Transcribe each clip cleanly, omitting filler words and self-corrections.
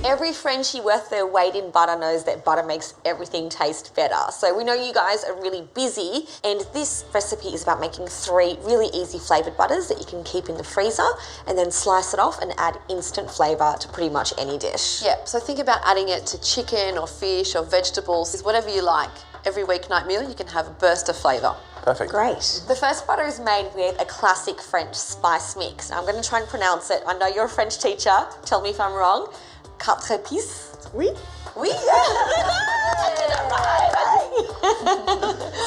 Every Frenchie worth their weight in butter knows that butter makes everything taste better. So we know you guys are really busy, and this recipe is about making 3 really easy flavoured butters that you can keep in the freezer and then slice it off and add instant flavour to pretty much any dish. Yeah, so think about adding it to chicken or fish or vegetables, whatever you like. Every weeknight meal you can have a burst of flavour. Perfect. Great. The first butter is made with a classic French spice mix. Now I'm going to try and pronounce it. I know you're a French teacher. Tell me if I'm wrong. 4 épices. Oui. Oui. I did it right.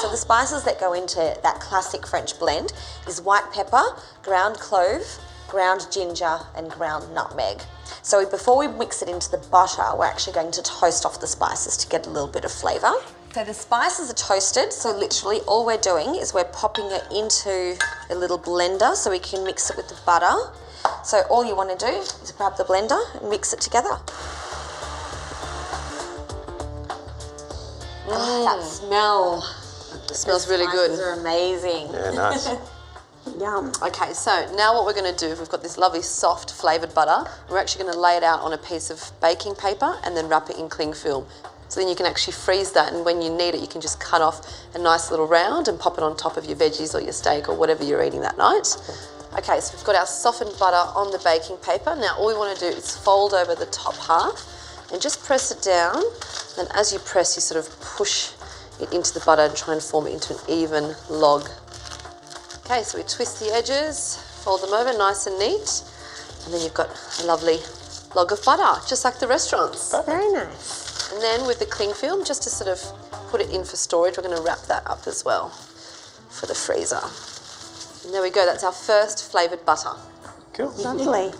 So the spices that go into that classic French blend is white pepper, ground clove, ground ginger and ground nutmeg. So before we mix it into the butter, we're actually going to toast off the spices to get a little bit of flavour. So the spices are toasted, so literally all we're doing is we're popping it into a little blender so we can mix it with the butter. So all you want to do is grab the blender and mix it together. Oh, that smell. It smells really good. They're amazing. Yeah, nice. Yum. Okay, so now what we're going to do, we've got this lovely soft flavoured butter. We're actually going to lay it out on a piece of baking paper and then wrap it in cling film. So then you can actually freeze that, and when you need it, you can just cut off a nice little round and pop it on top of your veggies or your steak or whatever you're eating that night. Okay, so we've got our softened butter on the baking paper. Now all we want to do is fold over the top half and just press it down. And as you press, you sort of push it into the butter and try and form it into an even log. Okay, so we twist the edges, fold them over nice and neat, and then you've got a lovely log of butter, just like the restaurants. Very nice. And then with the cling film, just to sort of put it in for storage, we're going to wrap that up as well for the freezer. And there we go, that's our first flavoured butter. Cool. Lovely.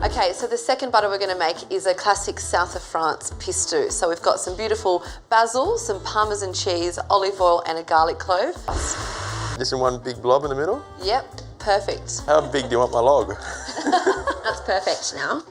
Okay, so the second butter we're going to make is a classic south of France pistou. So we've got some beautiful basil, some parmesan cheese, olive oil and a garlic clove. Just in one big blob in the middle? Yep, perfect. How big do you want my log? That's perfect now.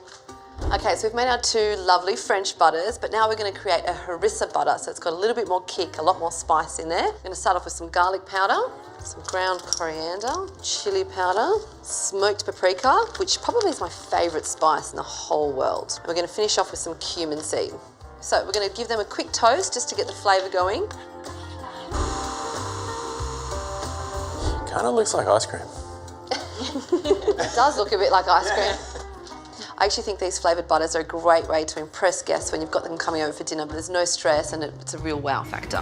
Okay, so we've made our 2 lovely French butters, but now we're going to create a harissa butter. So it's got a little bit more kick, a lot more spice in there. We're going to start off with some garlic powder, some ground coriander, chili powder, smoked paprika, which probably is my favourite spice in the whole world. And we're going to finish off with some cumin seed. So we're going to give them a quick toast just to get the flavour going. Kind of looks like ice cream. It does look a bit like ice cream. I actually think these flavoured butters are a great way to impress guests when you've got them coming over for dinner, but there's no stress and it's a real wow factor.